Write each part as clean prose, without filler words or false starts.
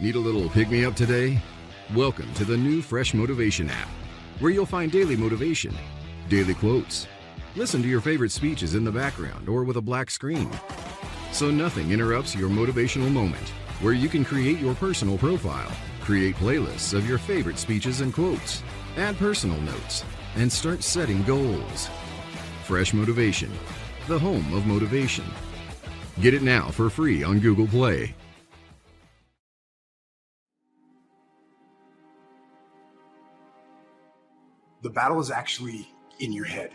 Need a little pick-me-up today? Welcome to the new Fresh Motivation app, where you'll find daily motivation, daily quotes. Listen to your favorite speeches in the background or with a black screen, so nothing interrupts your motivational moment, where you can create your personal profile, create playlists of your favorite speeches and quotes, add personal notes, and start setting goals. Fresh Motivation, the home of motivation. Get it now for free on Google Play. The battle is actually in your head.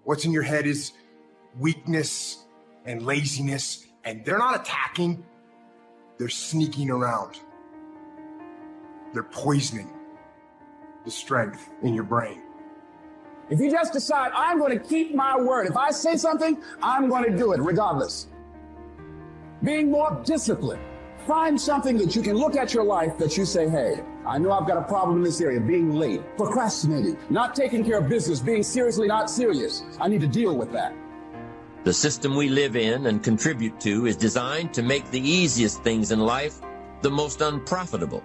What's in your head is weakness and laziness, and they're not attacking, they're sneaking around. They're poisoning the strength in your brain. If you just decide, I'm going to keep my word. If I say something, I'm going to do it regardless. Being more disciplined. Find something that you can look at your life that you say, hey, I know I've got a problem in this area, being late, procrastinating, not taking care of business, being seriously not serious. I need to deal with that. The system we live in and contribute to is designed to make the easiest things in life the most unprofitable.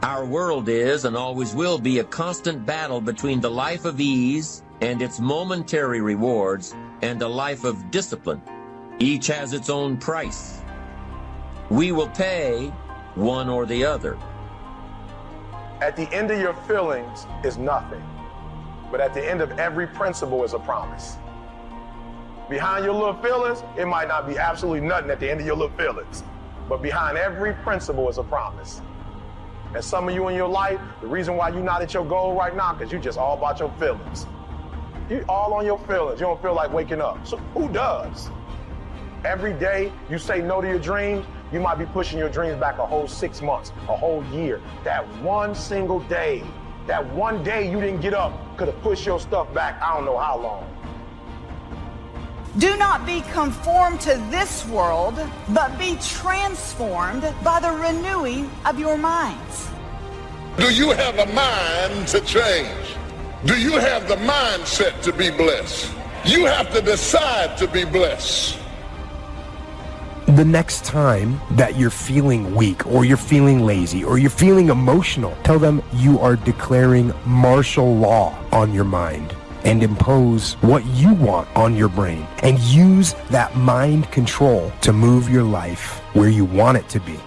Our world is and always will be a constant battle between the life of ease and its momentary rewards and a life of discipline. Each has its own price. We will pay one or the other. At the end of your feelings is nothing, but at the end of every principle is a promise. Behind your little feelings, it might not be absolutely nothing at the end of your little feelings, but behind every principle is a promise. And some of you in your life, the reason why you're not at your goal right now, because you just all about your feelings. You all on your feelings. You don't feel like waking up. So who does? Every day you say no to your dreams, you might be pushing your dreams back a whole 6 months, a whole year. That one single day, that one day you didn't get up could have pushed your stuff back I don't know how long. Do not be conformed to this world, but be transformed by the renewing of your minds. Do you have a mind to change? Do you have the mindset to be blessed? You have to decide to be blessed. The next time that you're feeling weak or you're feeling lazy or you're feeling emotional, tell them you are declaring martial law on your mind and impose what you want on your brain and use that mind control to move your life where you want it to be.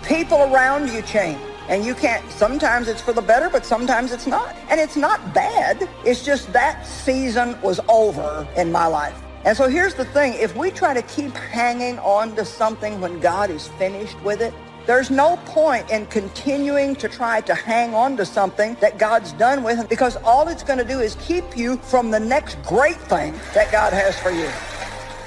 People around you change, and you can't, sometimes it's for the better, but sometimes it's not. And it's not bad, it's just that season was over in my life. And so here's the thing, if we try to keep hanging on to something when God is finished with it, there's no point in continuing to try to hang on to something that God's done with, because all it's going to do is keep you from the next great thing that God has for you.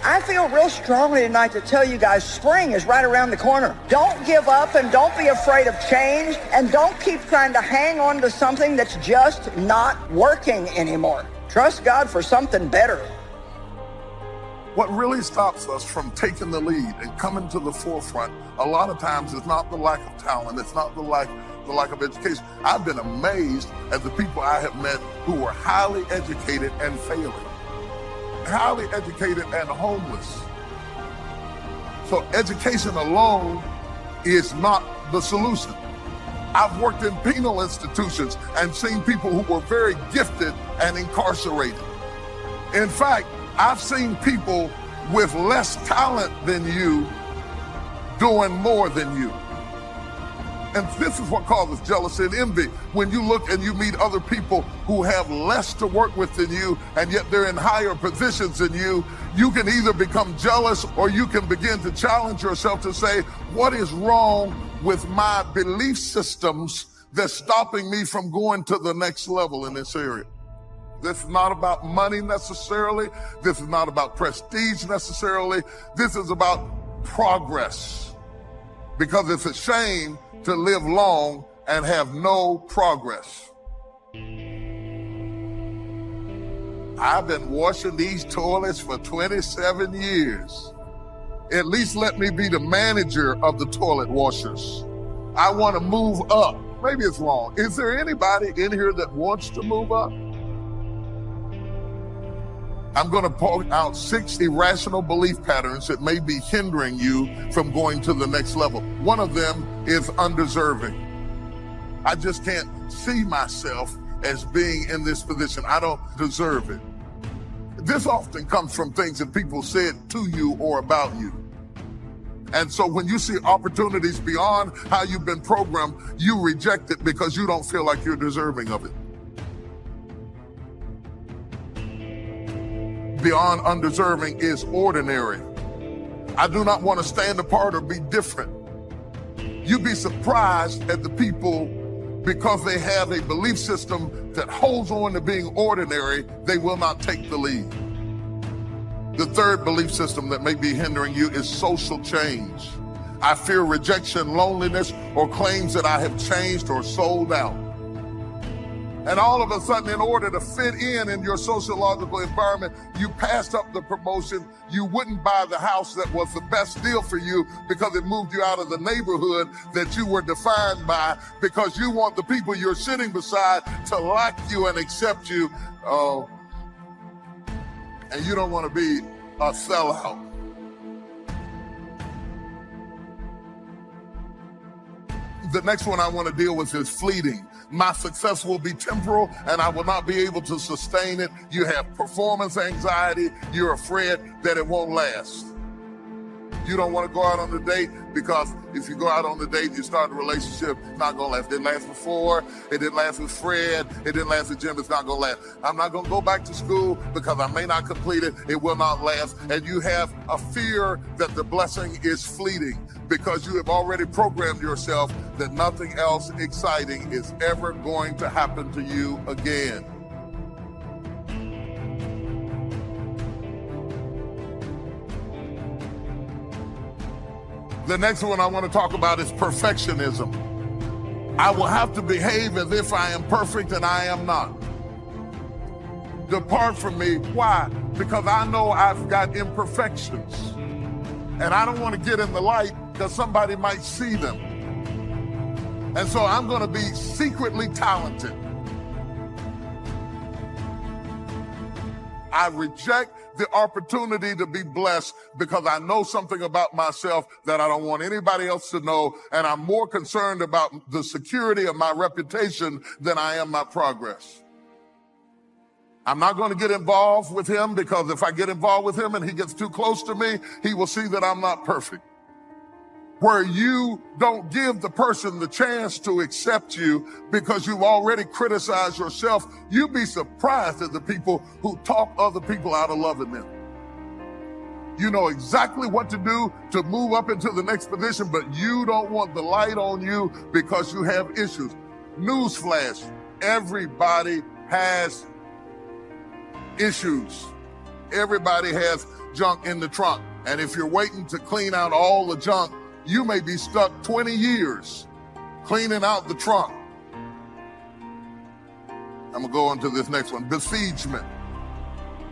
I feel real strongly tonight to tell you guys, spring is right around the corner. Don't give up and don't be afraid of change, and don't keep trying to hang on to something that's just not working anymore. Trust God for something better. What really stops us from taking the lead and coming to the forefront a lot of times is not the lack of talent, it's not the lack of education. I've been amazed at the people I have met who were highly educated and failing, highly educated and homeless. So education alone is not the solution. I've worked in penal institutions and seen people who were very gifted and incarcerated. In fact, I've seen people with less talent than you doing more than you. And this is what causes jealousy and envy. When you look and you meet other people who have less to work with than you, and yet they're in higher positions than you, you can either become jealous or you can begin to challenge yourself to say, what is wrong with my belief systems that's stopping me from going to the next level in this area? This is not about money necessarily. This is not about prestige necessarily. This is about progress. Because it's a shame to live long and have no progress. I've been washing these toilets for 27 years. At least let me be the manager of the toilet washers. I want to move up. Maybe it's wrong. Is there anybody in here that wants to move up? I'm going to point out 6 irrational belief patterns that may be hindering you from going to the next level. One of them is undeserving. I just can't see myself as being in this position. I don't deserve it. This often comes from things that people said to you or about you. And so when you see opportunities beyond how you've been programmed, you reject it because you don't feel like you're deserving of it. Beyond undeserving is ordinary. I do not want to stand apart or be different. You'd be surprised at the people, because they have a belief system that holds on to being ordinary, they will not take the lead. The third belief system that may be hindering you is social change. I fear rejection, loneliness, or claims that I have changed or sold out. And all of a sudden, in order to fit in your sociological environment, you passed up the promotion. You wouldn't buy the house that was the best deal for you because it moved you out of the neighborhood that you were defined by, because you want the people you're sitting beside to like you and accept you. And you don't want to be a sellout. The next one I want to deal with is fleeting. My success will be temporal and I will not be able to sustain it. You have performance anxiety. You're afraid that it won't last. You don't want to go out on the date because if you go out on the date, you start a relationship, it's not going to last. It didn't last before. It didn't last with Fred. It didn't last with Jim. It's not going to last. I'm not going to go back to school because I may not complete it. It will not last. And you have a fear that the blessing is fleeting because you have already programmed yourself that nothing else exciting is ever going to happen to you again. The next one I want to talk about is perfectionism. I will have to behave as if I am perfect and I am not. Depart from me. Why? Because I know I've got imperfections. And I don't want to get in the light because somebody might see them. And so I'm going to be secretly talented. I reject the opportunity to be blessed because I know something about myself that I don't want anybody else to know, and I'm more concerned about the security of my reputation than I am my progress. I'm not going to get involved with him because if I get involved with him and he gets too close to me, he will see that I'm not perfect. Where you don't give the person the chance to accept you because you've already criticized yourself, you'd be surprised at the people who talk other people out of loving them. You know exactly what to do to move up into the next position, but you don't want the light on you because you have issues. Newsflash, everybody has issues. Everybody has junk in the trunk. And if you're waiting to clean out all the junk, you may be stuck 20 years cleaning out the trunk. I'm going to go on to this next one, besiegement.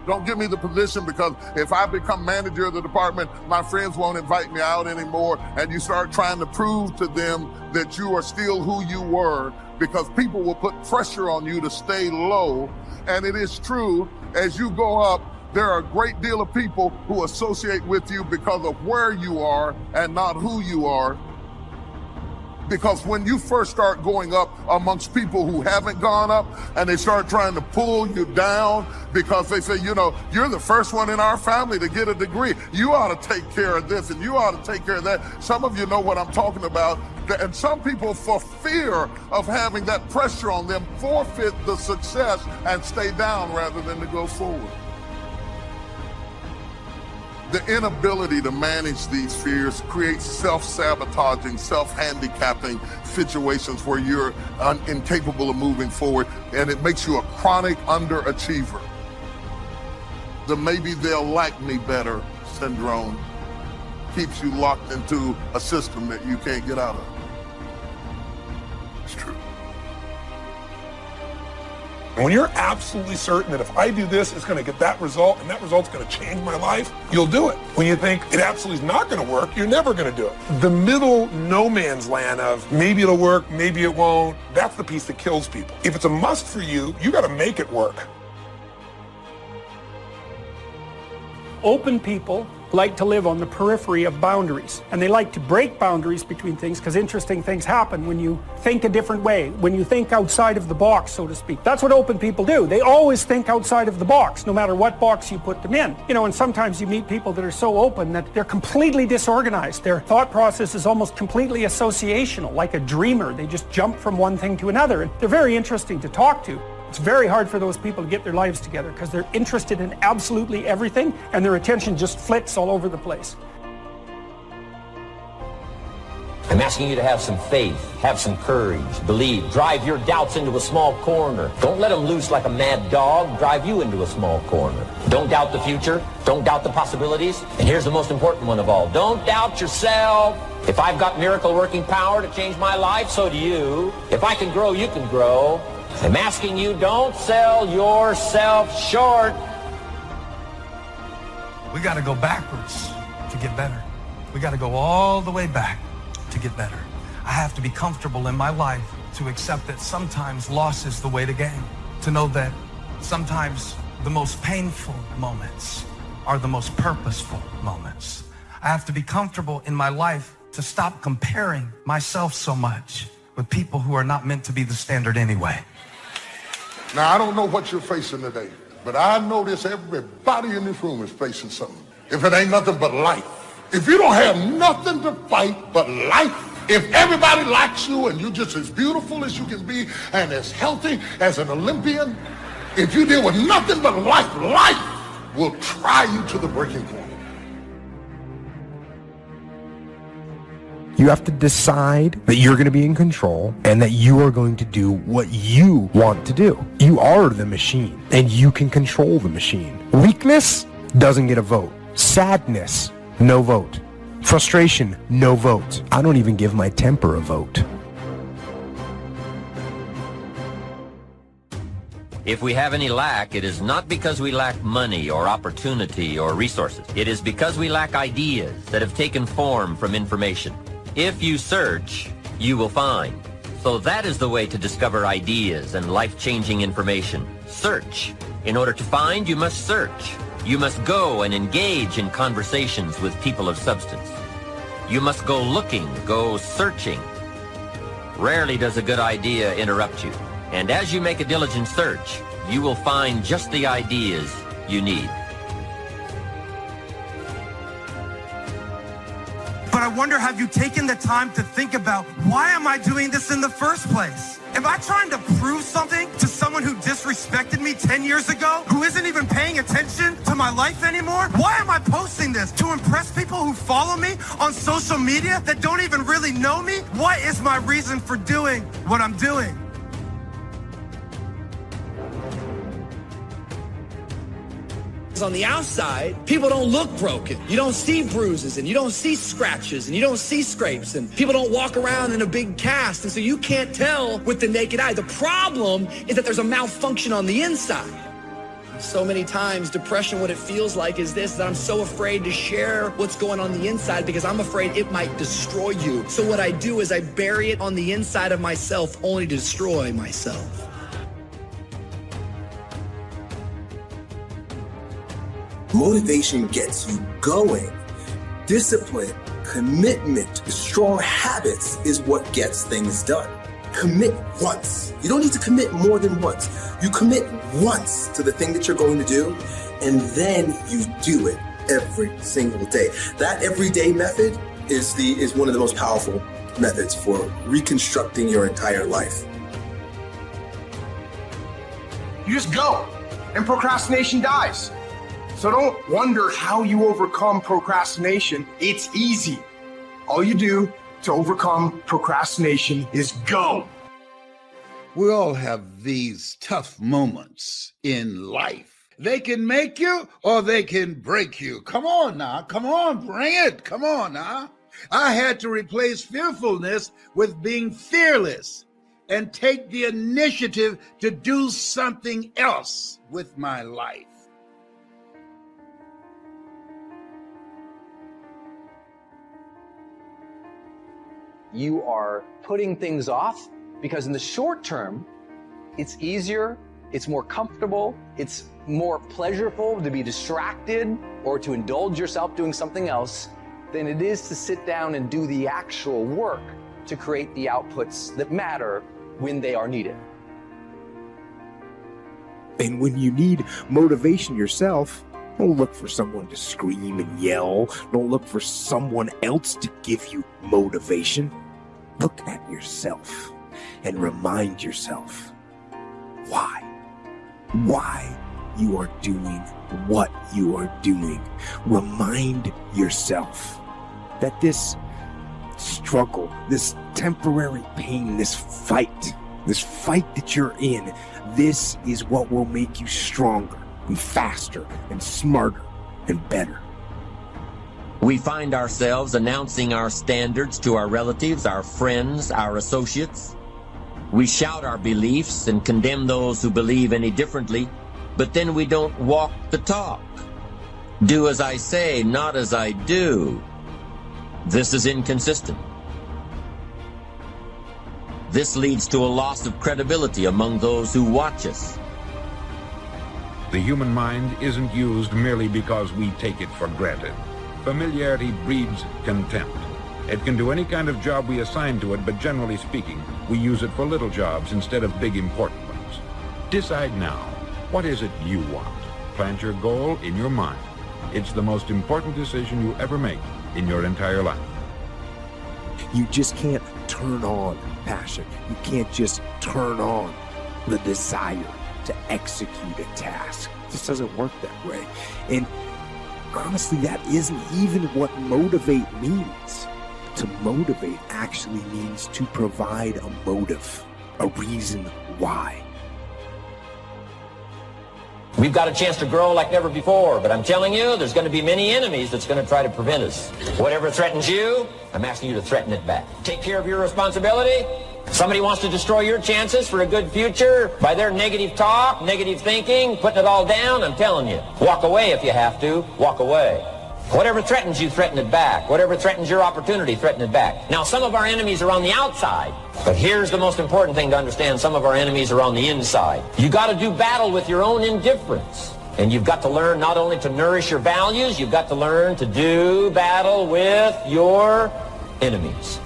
Don't give me the position because if I become manager of the department, my friends won't invite me out anymore. And you start trying to prove to them that you are still who you were because people will put pressure on you to stay low. And it is true, as you go up, there are a great deal of people who associate with you because of where you are and not who you are. Because when you first start going up amongst people who haven't gone up and they start trying to pull you down because they say, you know, you're the first one in our family to get a degree. You ought to take care of this and you ought to take care of that. Some of you know what I'm talking about. And some people, for fear of having that pressure on them, forfeit the success and stay down rather than to go forward. The inability to manage these fears creates self-sabotaging, self-handicapping situations where you're incapable of moving forward, and it makes you a chronic underachiever. The maybe they'll like me better syndrome keeps you locked into a system that you can't get out of. It's true. When you're absolutely certain that if I do this, it's going to get that result, and that result's going to change my life, you'll do it. When you think it absolutely is not going to work, you're never going to do it. The middle no man's land of maybe it'll work, maybe it won't, that's the piece that kills people. If it's a must for you, you got to make it work. Open people like to live on the periphery of boundaries, and they like to break boundaries between things because interesting things happen when you think a different way, when you think outside of the box, so to speak. That's what open people do. They always think outside of the box, no matter what box you put them in. You know, and sometimes you meet people that are so open that they're completely disorganized. Their thought process is almost completely associational, like a dreamer. They just jump from one thing to another, and they're very interesting to talk to. It's very hard for those people to get their lives together because they're interested in absolutely everything and their attention just flits all over the place. I'm asking you to have some faith, have some courage, believe, drive your doubts into a small corner. Don't let them loose like a mad dog, drive you into a small corner. Don't doubt the future, don't doubt the possibilities, and here's the most important one of all, don't doubt yourself. If I've got miracle working power to change my life, so do you. If I can grow, you can grow. I'm asking you, don't sell yourself short. We got to go backwards to get better. We got to go all the way back to get better. I have to be comfortable in my life to accept that sometimes loss is the way to gain. To know that sometimes the most painful moments are the most purposeful moments. I have to be comfortable in my life to stop comparing myself so much with people who are not meant to be the standard anyway. Now, I don't know what you're facing today, but I notice everybody in this room is facing something. If it ain't nothing but life. If you don't have nothing to fight but life, if everybody likes you and you're just as beautiful as you can be and as healthy as an Olympian, if you deal with nothing but life, life will try you to the breaking point. You have to decide that you're going to be in control and that you are going to do what you want to do. You are the machine and you can control the machine. Weakness doesn't get a vote. Sadness, no vote. Frustration, no vote. I don't even give my temper a vote. If we have any lack, it is not because we lack money or opportunity or resources. It is because we lack ideas that have taken form from information. If you search, you will find. So that is the way to discover ideas and life-changing information. Search. In order to find, you must search. You must go and engage in conversations with people of substance. You must go looking, go searching. Rarely does a good idea interrupt you. And as you make a diligent search, you will find just the ideas you need. But I wonder, have you taken the time to think about, why am I doing this in the first place? Am I trying to prove something to someone who disrespected me 10 years ago, who isn't even paying attention to my life anymore? Why am I posting this? To impress people who follow me on social media that don't even really know me? What is my reason for doing what I'm doing? On the outside, people don't look broken. You don't see bruises and you don't see scratches and you don't see scrapes, and people don't walk around in a big cast, and so you can't tell with the naked eye. The problem is that there's a malfunction on the inside. So many times, depression, what it feels like is this, that I'm so afraid to share what's going on the inside because I'm afraid it might destroy you. So what I do is I bury it on the inside of myself only to destroy myself. Motivation gets you going. Discipline, commitment, strong habits is what gets things done. Commit once. You don't need to commit more than once. You commit once to the thing that you're going to do, and then you do it every single day. That everyday method is one of the most powerful methods for reconstructing your entire life. You just go, and procrastination dies. So don't wonder how you overcome procrastination. It's easy. All you do to overcome procrastination is go. We all have these tough moments in life. They can make you or they can break you. Come on now. Come on, bring it. Come on now. I had to replace fearfulness with being fearless and take the initiative to do something else with my life. You are putting things off because in the short term, it's easier, it's more comfortable, it's more pleasurable to be distracted or to indulge yourself doing something else than it is to sit down and do the actual work to create the outputs that matter when they are needed. And when you need motivation yourself, don't look for someone to scream and yell. Don't look for someone else to give you motivation. Look at yourself and remind yourself why you are doing what you are doing. Remind yourself that this struggle, this temporary pain, this fight that you're in, this is what will make you stronger and faster and smarter and better. We find ourselves announcing our standards to our relatives, our friends, our associates. We shout our beliefs and condemn those who believe any differently, but then we don't walk the talk. Do as I say, not as I do. This is inconsistent. This leads to a loss of credibility among those who watch us. The human mind isn't used merely because we take it for granted. Familiarity breeds contempt. It can do any kind of job we assign to it, but generally speaking, we use it for little jobs instead of big important ones. Decide now, what is it you want? Plant your goal in your mind. It's the most important decision you ever make in your entire life. You just can't turn on passion. You can't just turn on the desire to execute a task. It just doesn't work that way. And honestly, that isn't even what motivate means. To motivate actually means to provide a motive, a reason why. We've got a chance to grow like never before, but I'm telling you, there's going to be many enemies that's going to try to prevent us. Whatever threatens you, I'm asking you to threaten it back. Take care of your responsibility. Somebody wants to destroy your chances for a good future by their negative talk, negative thinking, putting it all down, I'm telling you, walk away if you have to. Walk away. Whatever threatens you, threaten it back. Whatever threatens your opportunity, threaten it back. Now, some of our enemies are on the outside, but here's the most important thing to understand. Some of our enemies are on the inside. You got to do battle with your own indifference. And you've got to learn not only to nourish your values, you've got to learn to do battle with your enemies.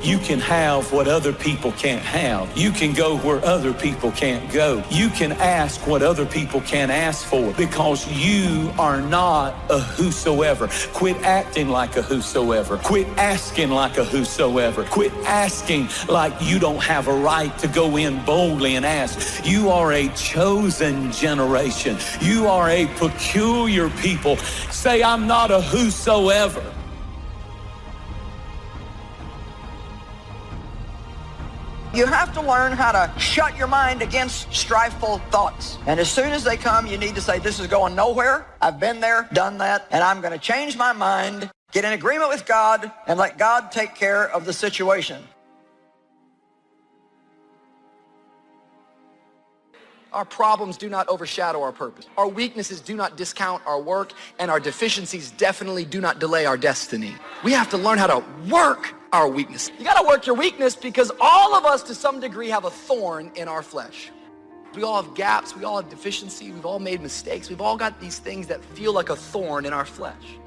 You can have what other people can't have. You can go where other people can't go. You can ask what other people can't ask for because you are not a whosoever. Quit acting like a whosoever. Quit asking like a whosoever. Quit asking like you don't have a right to go in boldly and ask. You are a chosen generation. You are a peculiar people. Say, I'm not a whosoever. You have to learn how to shut your mind against strifeful thoughts. And as soon as they come, you need to say, this is going nowhere. I've been there, done that, and I'm going to change my mind, get in agreement with God, and let God take care of the situation. Our problems do not overshadow our purpose. Our weaknesses do not discount our work, and our deficiencies definitely do not delay our destiny. We have to learn how to work our weakness. You got to work your weakness because all of us to some degree have a thorn in our flesh. We all have gaps, we all have deficiency, we've all made mistakes, we've all got these things that feel like a thorn in our flesh.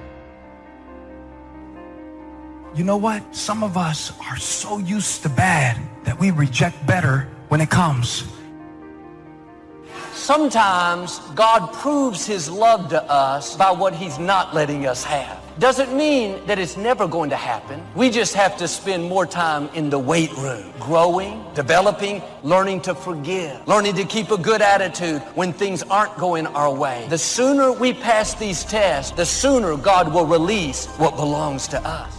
You know what? Some of us are so used to bad that we reject better when it comes. Sometimes God proves his love to us by what he's not letting us have. Doesn't mean that it's never going to happen. We just have to spend more time in the weight room, growing, developing, learning to forgive, learning to keep a good attitude when things aren't going our way. The sooner we pass these tests, the sooner God will release what belongs to us.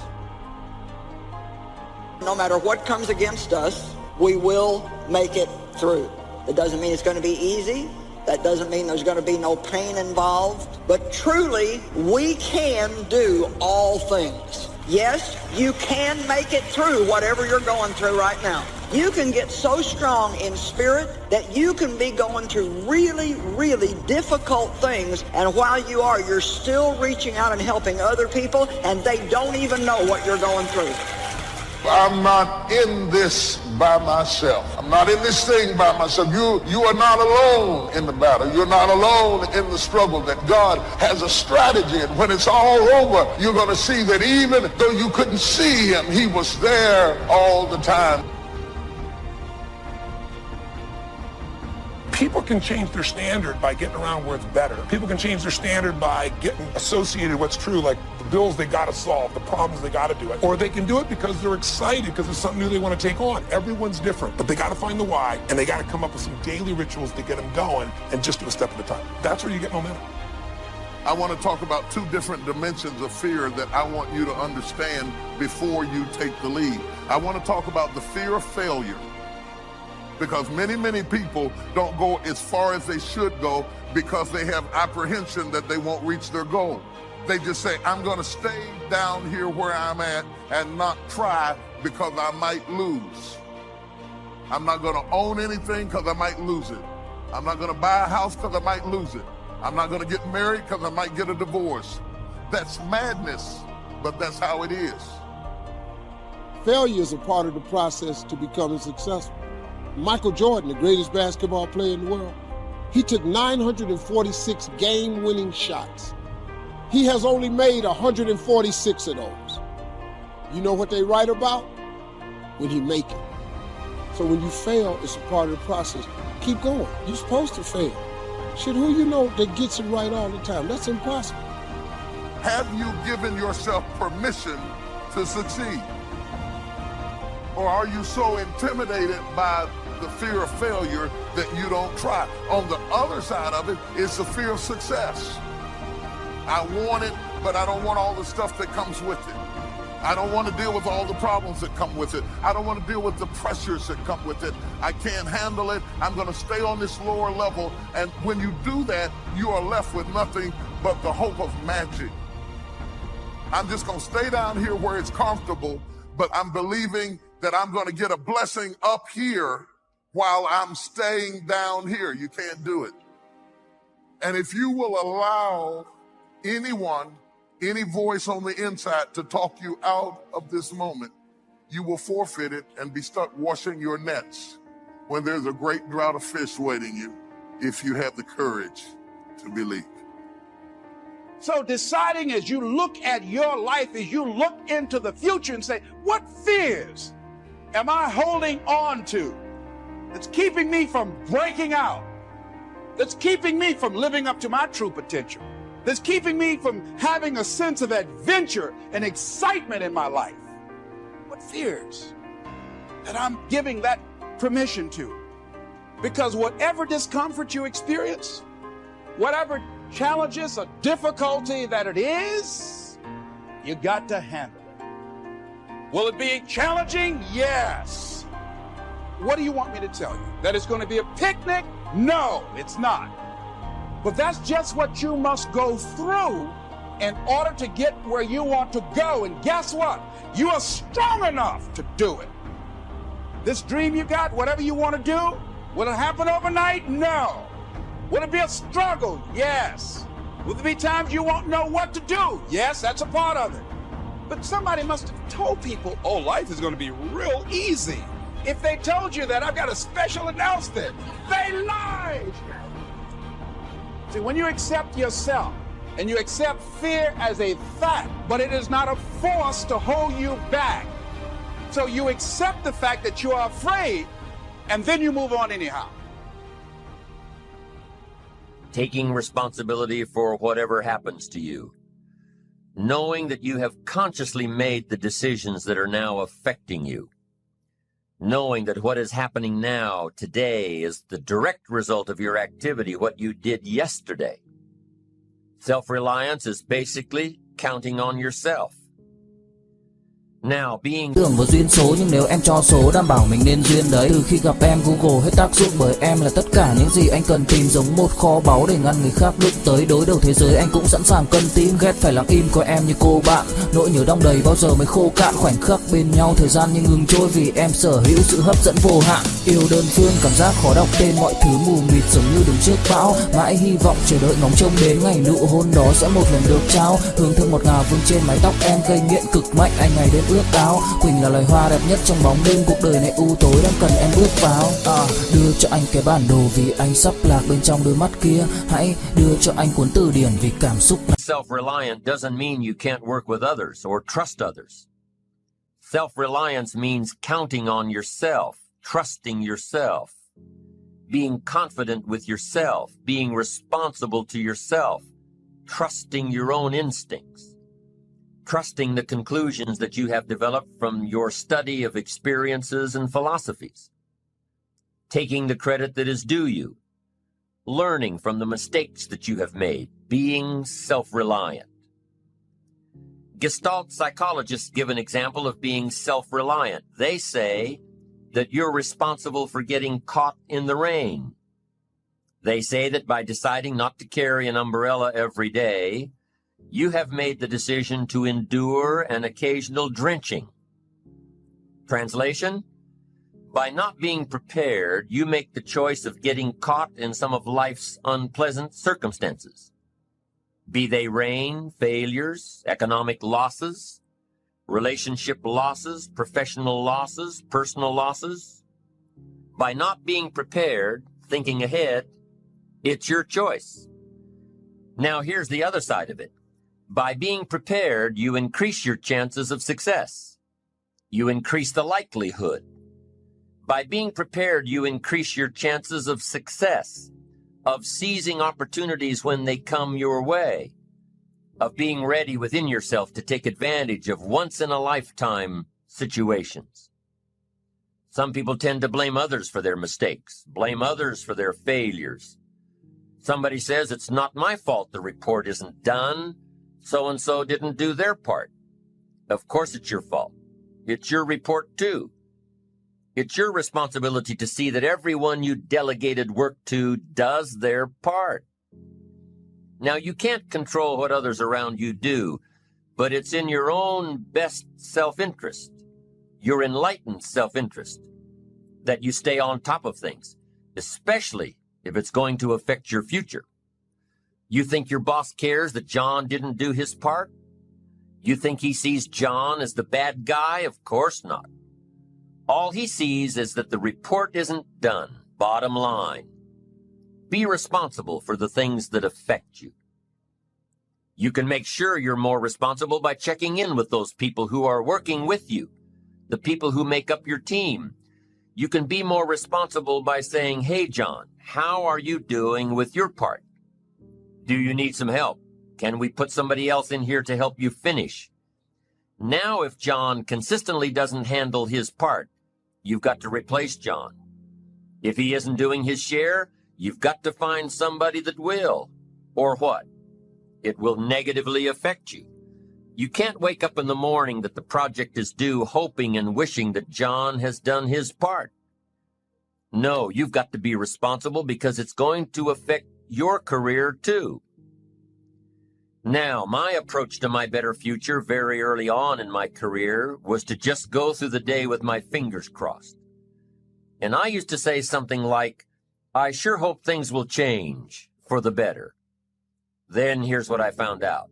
No matter what comes against us, we will make it through. It doesn't mean it's going to be easy. That doesn't mean there's going to be no pain involved. But truly, we can do all things. Yes, you can make it through whatever you're going through right now. You can get so strong in spirit that you can be going through really, really difficult things. And while you are, you're still reaching out and helping other people, and they don't even know what you're going through. I'm not in this by myself. I'm not in this thing by myself. You are not alone in the battle. You're not alone in the struggle. That God has a strategy, and when it's all over, you're going to see that even though you couldn't see him, he was there all the time. People can change their standard by getting around where it's better. People can change their standard by getting associated what's true, like the bills they got to solve, the problems they got to do it. Or they can do it because they're excited, because it's something new they want to take on. Everyone's different, but they got to find the why, and they got to come up with some daily rituals to get them going, and just do a step at a time. That's where you get momentum. I want to talk about two different dimensions of fear that I want you to understand before you take the lead. I want to talk about the fear of failure. Because many people don't go as far as they should go because they have apprehension that they won't reach their goal. They just say, I'm going to stay down here where I'm at and not try because I might lose. I'm not going to own anything because I might lose it. I'm not going to buy a house because I might lose it. I'm not going to get married because I might get a divorce. That's madness, but that's how it is. Failure is a part of the process to becoming successful. Michael Jordan, the greatest basketball player in the world, he took 946 game-winning shots. He has only made 146 of those. You know what they write about? When he make it. So when you fail, it's a part of the process. Keep going. You're supposed to fail. Shit, who you know that gets it right all the time? That's impossible. Have you given yourself permission to succeed? Or are you so intimidated by the fear of failure that you don't try? On the other side of it is the fear of success. I want it, but I don't want all the stuff that comes with it. I don't want to deal with all the problems that come with it. I don't want to deal with the pressures that come with it. I can't handle it. I'm going to stay on this lower level. And when you do that, you are left with nothing but the hope of magic. I'm just going to stay down here where it's comfortable, but I'm believing that I'm going to get a blessing up here while I'm staying down here. You can't do it. And if you will allow anyone, any voice on the inside to talk you out of this moment, you will forfeit it and be stuck washing your nets when there's a great drought of fish waiting you if you have the courage to believe. So deciding as you look at your life, as you look into the future and say, what fears am I holding on to that's keeping me from breaking out, that's keeping me from living up to my true potential, that's keeping me from having a sense of adventure and excitement in my life? What fears that I'm giving that permission to? Because whatever discomfort you experience, whatever challenges or difficulty that it is, you got to handle it. Will it be challenging? Yes. What do you want me to tell you? That it's going to be a picnic? No, it's not. But that's just what you must go through in order to get where you want to go. And guess what? You are strong enough to do it. This dream you got, whatever you want to do, will it happen overnight? No. Will it be a struggle? Yes. Will there be times you won't know what to do? Yes, that's a part of it. But somebody must have told people, oh, life is going to be real easy. If they told you that, I've got a special announcement. They lied. See, when you accept yourself and you accept fear as a fact, but it is not a force to hold you back. So you accept the fact that you are afraid, and then you move on anyhow. Taking responsibility for whatever happens to you. Knowing that you have consciously made the decisions that are now affecting you. Knowing that what is happening now, today, is the direct result of your activity, what you did yesterday. Self-reliance is basically counting on yourself. Now, being tưởng vào duyên số, nhưng nếu em cho số đảm bảo mình nên duyên đấy. Từ khi gặp em Google hết tác dụng, bởi em là tất cả những gì anh cần tìm, giống một kho báu để ngăn người khác đụng tới. Đối đầu thế giới anh cũng sẵn sàng cân tím, ghét phải lặng im coi em như cô bạn. Nỗi nhớ đong đầy bao giờ mới khô cạn, khoảnh khắc bên nhau thời gian như ngừng trôi, vì em sở hữu sự hấp dẫn vô hạn. Yêu đơn phương, cảm giác khó đọc tên, mọi thứ mù mịt giống như đứng trước bão. Mãi hy vọng chờ đợi ngóng trông đến ngày nụ hôn đó sẽ một lần được trao. Hương thơm ngọt ngào vương trên mái tóc em, gây nghiện cực mạnh anh ngày đêm ước ao. Quỳnh là loài hoa đẹp nhất trong bóng đêm, cuộc đời này u tối đang cần em bước vào. Đưa cho anh cái bản đồ vì anh sắp lạc bên trong đôi mắt kia. Hãy đưa cho anh cuốn từ điển vì cảm xúc. Self-reliant doesn't mean you can't work with others or trust others. Self-reliance means counting on yourself, trusting yourself, being confident with yourself, being responsible to yourself, trusting your own instincts, trusting the conclusions that you have developed from your study of experiences and philosophies, taking the credit that is due you, learning from the mistakes that you have made, being self-reliant. Gestalt psychologists give an example of being self-reliant. They say that you're responsible for getting caught in the rain. They say that by deciding not to carry an umbrella every day, you have made the decision to endure an occasional drenching. Translation? By not being prepared, you make the choice of getting caught in some of life's unpleasant circumstances. Be they rain, failures, economic losses, relationship losses, professional losses, personal losses. By not being prepared, thinking ahead, it's your choice. Now here's the other side of it. By being prepared, you increase your chances of success. You increase the likelihood. By being prepared, you increase your chances of success, of seizing opportunities when they come your way, of being ready within yourself to take advantage of once-in-a-lifetime situations. Some people tend to blame others for their mistakes, blame others for their failures. Somebody says, it's not my fault the report isn't done. So-and-so didn't do their part. Of course it's your fault. It's your report too. It's your responsibility to see that everyone you delegated work to does their part. Now, you can't control what others around you do, but it's in your own best self-interest, your enlightened self-interest, that you stay on top of things, especially if it's going to affect your future. You think your boss cares that John didn't do his part? You think he sees John as the bad guy? Of course not. All he sees is that the report isn't done, bottom line. Be responsible for the things that affect you. You can make sure you're more responsible by checking in with those people who are working with you, the people who make up your team. You can be more responsible by saying, hey, John, how are you doing with your part? Do you need some help? Can we put somebody else in here to help you finish? Now, if John consistently doesn't handle his part, you've got to replace John. If he isn't doing his share, you've got to find somebody that will. Or what? It will negatively affect you. You can't wake up in the morning that the project is due hoping and wishing that John has done his part. No, you've got to be responsible because it's going to affect your career too. Now, my approach to my better future very early on in my career was to just go through the day with my fingers crossed. And I used to say something like, I sure hope things will change for the better. Then here's what I found out.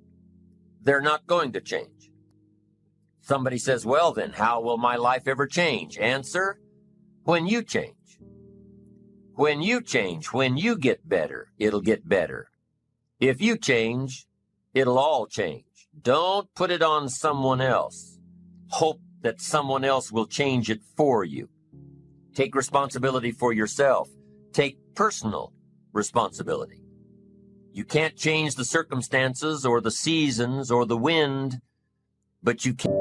They're not going to change. Somebody says, well then, how will my life ever change? Answer, when you change. When you change, when you get better, it'll get better. If you change, it'll all change. Don't put it on someone else. Hope that someone else will change it for you. Take responsibility for yourself. Take personal responsibility. You can't change the circumstances or the seasons or the wind, but you can.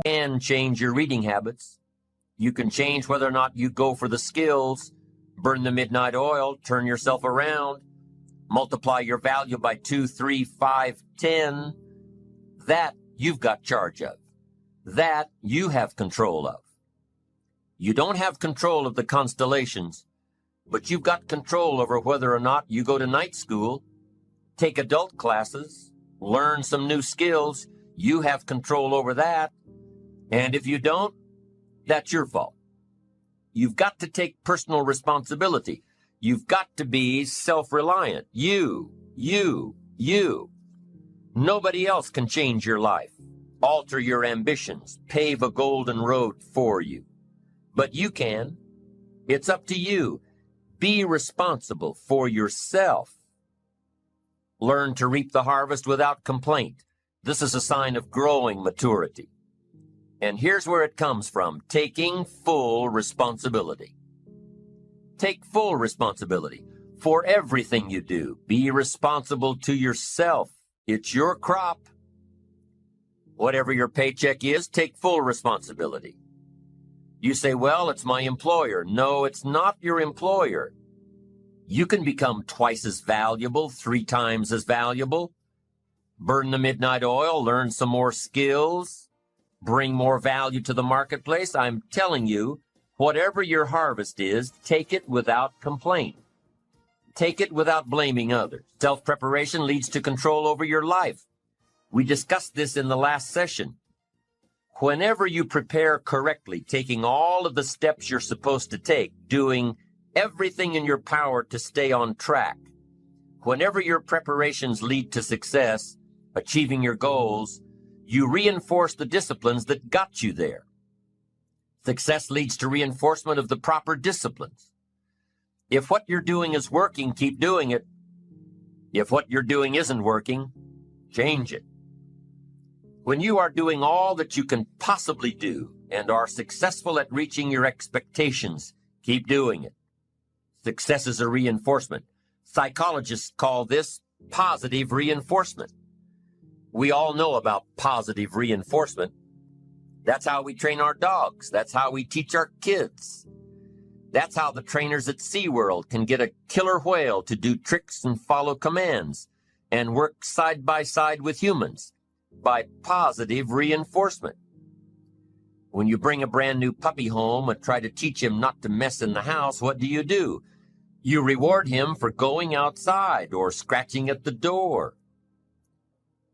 can change your reading habits. You can change whether or not you go for the skills, burn the midnight oil, turn yourself around, multiply your value by 2, 3, 5, 10. That you've got charge of. That you have control of. You don't have control of the constellations, but you've got control over whether or not you go to night school, take adult classes, learn some new skills. You have control over that. And if you don't, that's your fault. You've got to take personal responsibility. You've got to be self-reliant. You. Nobody else can change your life, alter your ambitions, pave a golden road for you. But you can. It's up to you. Be responsible for yourself. Learn to reap the harvest without complaint. This is a sign of growing maturity. And here's where it comes from: taking full responsibility. Take full responsibility for everything you do. Be responsible to yourself. It's your crop. Whatever your paycheck is, take full responsibility. You say, well, it's my employer. No, it's not your employer. You can become twice as valuable, 3 times as valuable. Burn the midnight oil, learn some more skills, bring more value to the marketplace. I'm telling you, whatever your harvest is, take it without complaint. Take it without blaming others. Self-preparation leads to control over your life. We discussed this in the last session. Whenever you prepare correctly, taking all of the steps you're supposed to take, doing everything in your power to stay on track, whenever your preparations lead to success, achieving your goals, you reinforce the disciplines that got you there. Success leads to reinforcement of the proper disciplines. If what you're doing is working, keep doing it. If what you're doing isn't working, change it. When you are doing all that you can possibly do and are successful at reaching your expectations, keep doing it. Success is a reinforcement. Psychologists call this positive reinforcement. We all know about positive reinforcement. That's how we train our dogs. That's how we teach our kids. That's how the trainers at SeaWorld can get a killer whale to do tricks and follow commands and work side by side with humans by positive reinforcement. When you bring a brand new puppy home and try to teach him not to mess in the house, what do? You reward him for going outside or scratching at the door.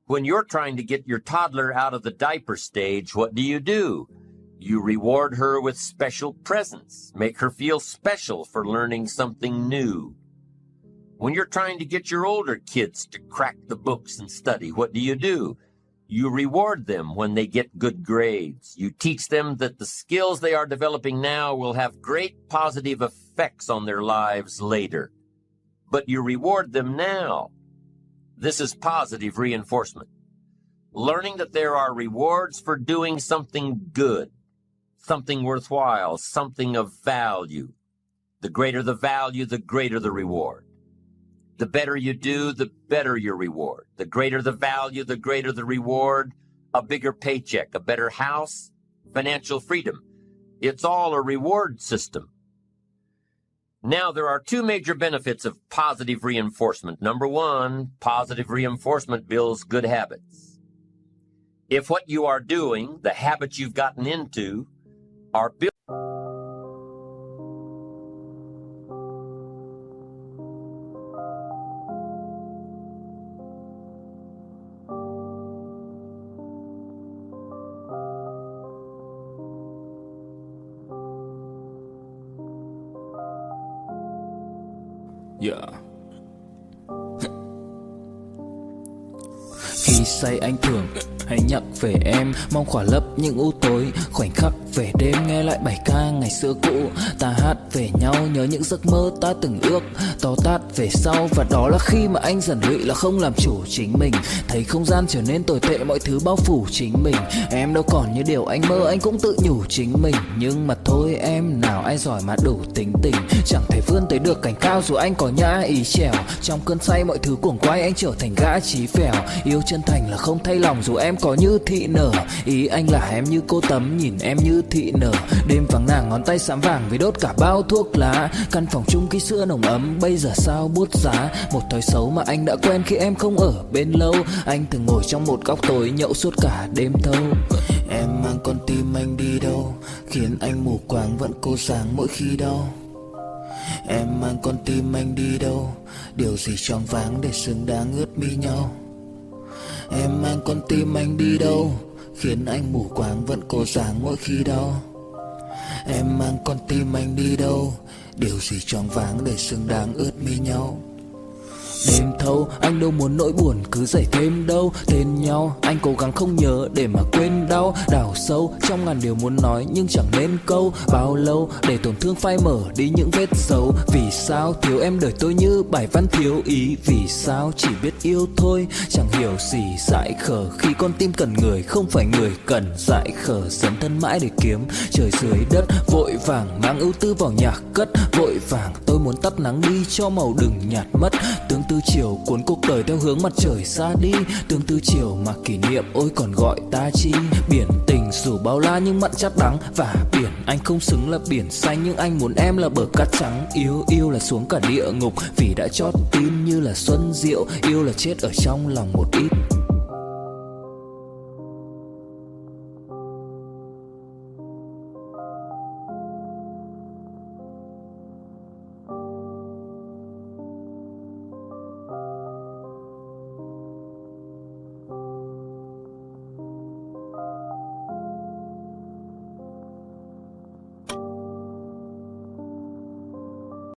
When you're trying to get your toddler out of the diaper stage, what do? You reward her with special presents, make her feel special for learning something new. When you're trying to get your older kids to crack the books and study, what do? You reward them when they get good grades. You teach them that the skills they are developing now will have great positive effects on their lives later. But you reward them now. This is positive reinforcement. Learning that there are rewards for doing something good, something worthwhile, something of value. The greater the value, the greater the reward. The better you do, the better your reward. The greater the value, the greater the reward. A bigger paycheck, a better house, financial freedom. It's all a reward system. Now, there are 2 major benefits of positive reinforcement. Number 1, positive reinforcement builds good habits. If what you are doing, the habits you've gotten into, are built. Khi say anh thường hãy nhắc về em, mong khỏa lấp những u tối, khoảnh khắc về đêm nghe lại bài ca ngày xưa cũ. Ta hát về nhau nhớ những giấc mơ ta từng ước, to tát về sau. Và đó là khi mà anh dần lụy là không làm chủ chính mình, thấy không gian trở nên tồi tệ, mọi thứ bao phủ chính mình. Em đâu còn như điều anh mơ, anh cũng tự nhủ chính mình. Nhưng mà thôi em, nào ai giỏi mà đủ tính tình, chẳng thể vươn tới được cảnh cao dù anh có nhã ý trèo. Trong cơn say mọi thứ cuồng quay, anh trở thành gã chí phèo. Yêu chân thành là không thay lòng dù em em có như thị nở. Ý anh là em như cô Tấm, nhìn em như thị nở. Đêm vắng nàng ngón tay xám vàng vì đốt cả bao thuốc lá. Căn phòng chung ký sữa nồng ấm, bây giờ sao bút giá. Một thói xấu mà anh đã quen khi em không ở bên lâu. Anh thường ngồi trong một góc tối nhậu suốt cả đêm thâu. Em mang con tim anh đi đâu, khiến anh mù quáng vẫn cố sáng mỗi khi đau. Em mang con tim anh đi đâu, điều gì choáng váng để xứng đáng ướt mi nhau. Em mang con tim anh đi đâu, khiến anh mù quáng vẫn cố sáng mỗi khi đau. Em mang con tim anh đi đâu, điều gì choáng váng để xứng đáng ướt mi nhau. Đêm thâu anh đâu muốn nỗi buồn cứ dậy thêm đâu. Tên nhau anh cố gắng không nhớ để mà quên đau. Đào sâu trong ngàn điều muốn nói nhưng chẳng nên câu. Bao lâu để tổn thương phai mở đi những vết dấu. Vì sao thiếu em đời tôi như bài văn thiếu ý. Vì sao chỉ biết yêu thôi chẳng hiểu gì dại khờ. Khi con tim cần người không phải người cần dại khờ. Dấn thân mãi để kiếm trời dưới đất. Vội vàng mang ưu tư vào nhạc cất. Vội vàng tôi muốn tắt nắng đi cho màu đừng nhạt mất. Tương tư chiều cuốn cuộc đời theo hướng mặt trời xa đi. Tương tư chiều mà kỷ niệm ôi còn gọi ta chi. Biển tình dù bao la nhưng mặn chát đắng. Và biển anh không xứng là biển xanh, nhưng anh muốn em là bờ cát trắng. Yêu là xuống cả địa ngục vì đã chót tin như là xuân diệu. Yêu là chết ở trong lòng một ít.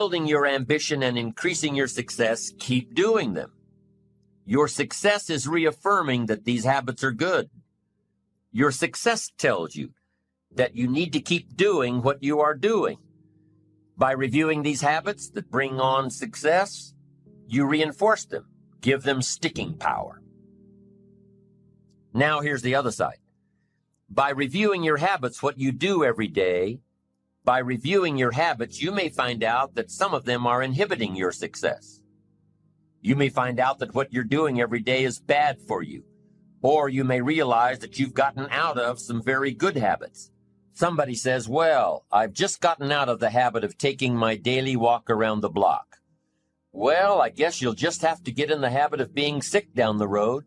Building your ambition and increasing your success, keep doing them. Your success is reaffirming that these habits are good. Your success tells you that you need to keep doing what you are doing. By reviewing these habits that bring on success, you reinforce them, give them sticking power. Now here's the other side. By reviewing your habits, what you do every day, by reviewing your habits, you may find out that some of them are inhibiting your success. You may find out that what you're doing every day is bad for you, or you may realize that you've gotten out of some very good habits. Somebody says, well, I've just gotten out of the habit of taking my daily walk around the block. Well, I guess you'll just have to get in the habit of being sick down the road.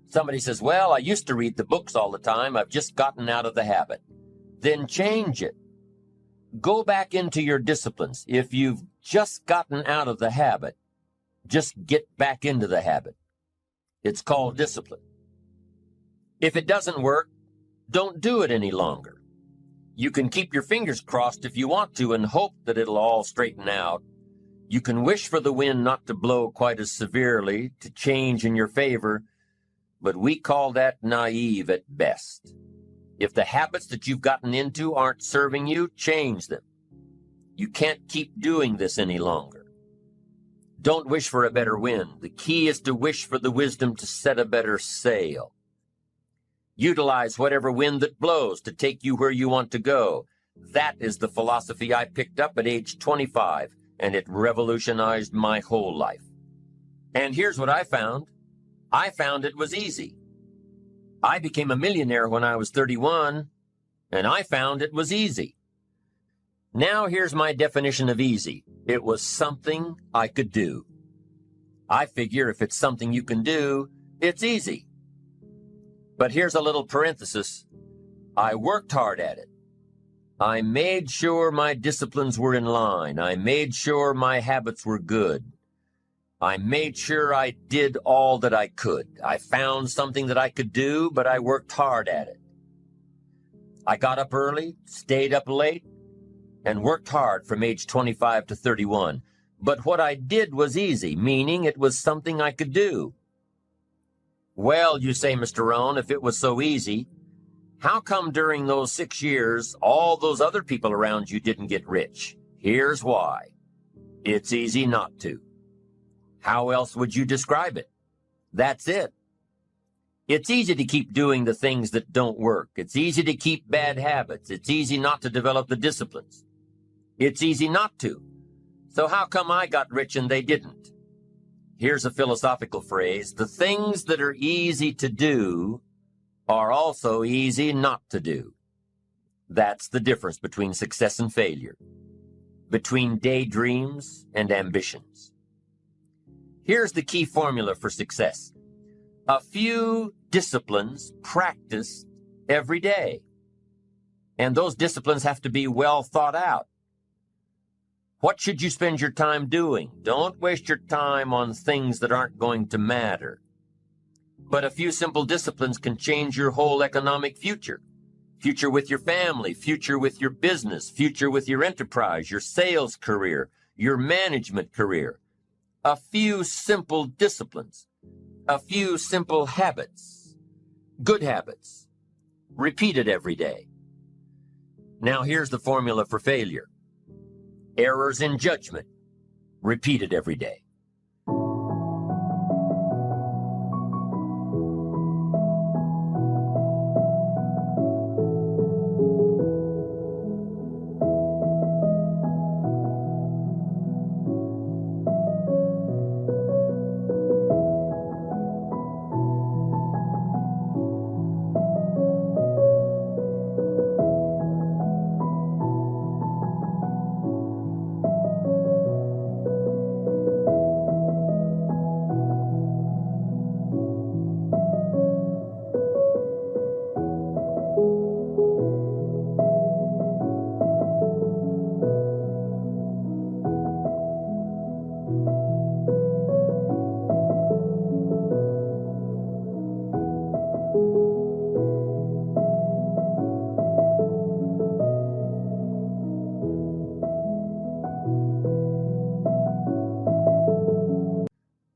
Somebody says, well, I used to read the books all the time. I've just gotten out of the habit. Then change it. Go back into your disciplines. If you've just gotten out of the habit, just get back into the habit. It's called discipline. If it doesn't work, don't do it any longer. You can keep your fingers crossed if you want to and hope that it'll all straighten out. You can wish for the wind not to blow quite as severely, to change in your favor, but we call that naive at best. If the habits that you've gotten into aren't serving you, change them. You can't keep doing this any longer. Don't wish for a better wind. The key is to wish for the wisdom to set a better sail. Utilize whatever wind that blows to take you where you want to go. That is the philosophy I picked up at age 25, and it revolutionized my whole life. And here's what I found. I found it was easy. I became a millionaire when I was 31, and I found it was easy. Now here's my definition of easy. It was something I could do. I figure if it's something you can do, it's easy. But here's a little parenthesis. I worked hard at it. I made sure my disciplines were in line. I made sure my habits were good. I made sure I did all that I could. I found something that I could do, but I worked hard at it. I got up early, stayed up late, and worked hard from age 25 to 31. But what I did was easy, meaning it was something I could do. Well, you say, Mr. Rohn, if it was so easy, how come during those 6 years, all those other people around you didn't get rich? Here's why. It's easy not to. How else would you describe it? That's it. It's easy to keep doing the things that don't work. It's easy to keep bad habits. It's easy not to develop the disciplines. It's easy not to. So how come I got rich and they didn't? Here's a philosophical phrase. The things that are easy to do are also easy not to do. That's the difference between success and failure, between daydreams and ambitions. Here's the key formula for success. A few disciplines practiced every day. And those disciplines have to be well thought out. What should you spend your time doing? Don't waste your time on things that aren't going to matter. But a few simple disciplines can change your whole economic future. Future with your family, future with your business, future with your enterprise, your sales career, your management career. A few simple disciplines, a few simple habits, good habits, repeated every day. Now here's the formula for failure. Errors in judgment, repeated every day.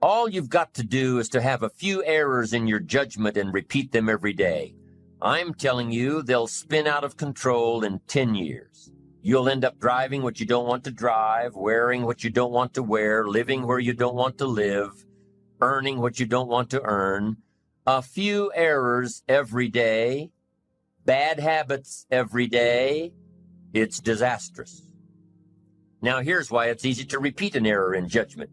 All you've got to do is to have a few errors in your judgment and repeat them every day. I'm telling you, they'll spin out of control in 10 years. You'll end up driving what you don't want to drive, wearing what you don't want to wear, living where you don't want to live, earning what you don't want to earn. A few errors every day, bad habits every day. It's disastrous. Now here's why it's easy to repeat an error in judgment.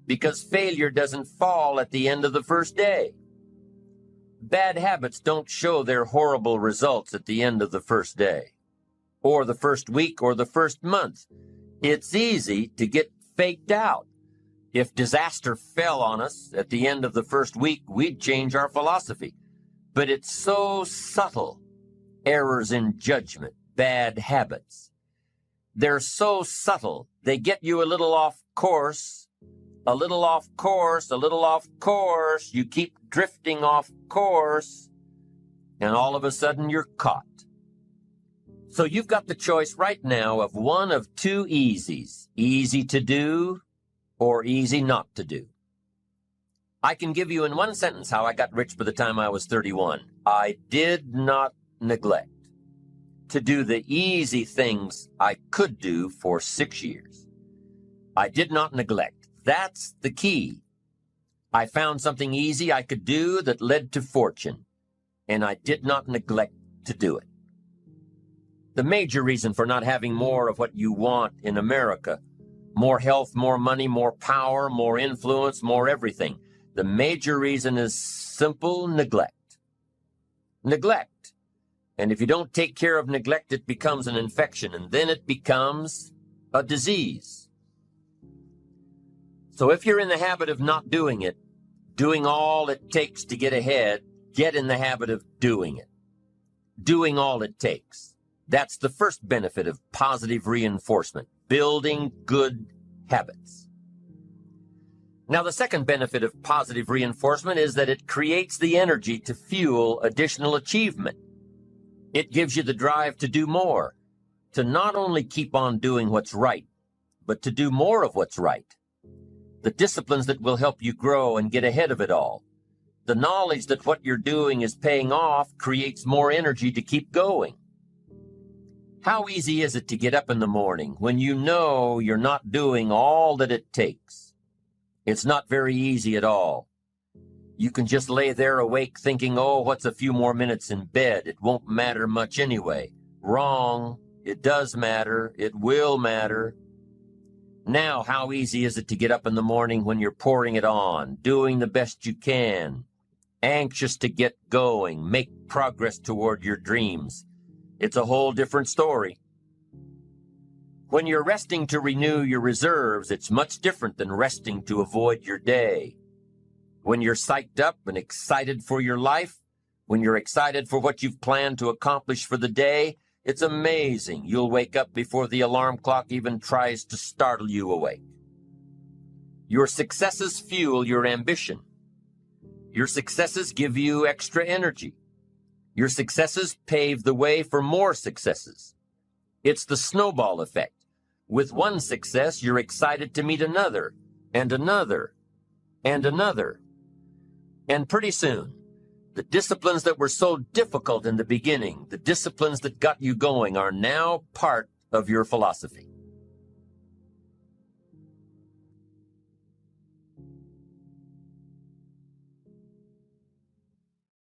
Because failure doesn't fall at the end of the first day. Bad habits don't show their horrible results at the end of the first day, or the first week, or the first month. It's easy to get faked out. If disaster fell on us at the end of the first week, we'd change our philosophy. But it's so subtle. Errors in judgment, bad habits. They're so subtle, they get you a little off course, a little off course, a little off course. You keep drifting off course, and all of a sudden you're caught. So you've got the choice right now of one of two easies, easy to do or easy not to do. I can give you in one sentence how I got rich by the time I was 31. I did not neglect to do the easy things I could do for 6 years. I did not neglect. That's the key. I found something easy I could do that led to fortune, and I did not neglect to do it. The major reason for not having more of what you want in America, more health, more money, more power, more influence, more everything, the major reason is simple neglect. Neglect. And if you don't take care of neglect, it becomes an infection, and then it becomes a disease. So if you're in the habit of not doing it, doing all it takes to get ahead, get in the habit of doing it. Doing all it takes. That's the first benefit of positive reinforcement, building good habits. Now, the second benefit of positive reinforcement is that it creates the energy to fuel additional achievement. It gives you the drive to do more, to not only keep on doing what's right, but to do more of what's right. The disciplines that will help you grow and get ahead of it all. The knowledge that what you're doing is paying off creates more energy to keep going. How easy is it to get up in the morning when you know you're not doing all that it takes? It's not very easy at all. You can just lay there awake thinking, oh, what's a few more minutes in bed? It won't matter much anyway. Wrong. It does matter. It will matter. Now, how easy is it to get up in the morning when you're pouring it on, doing the best you can, anxious to get going, make progress toward your dreams. It's a whole different story. When you're resting to renew your reserves, it's much different than resting to avoid your day. When you're psyched up and excited for your life, when you're excited for what you've planned to accomplish for the day, it's amazing you'll wake up before the alarm clock even tries to startle you awake. Your successes fuel your ambition. Your successes give you extra energy. Your successes pave the way for more successes. It's the snowball effect. With one success, you're excited to meet another, and another, and another. And pretty soon, the disciplines that were so difficult in the beginning, the disciplines that got you going, are now part of your philosophy.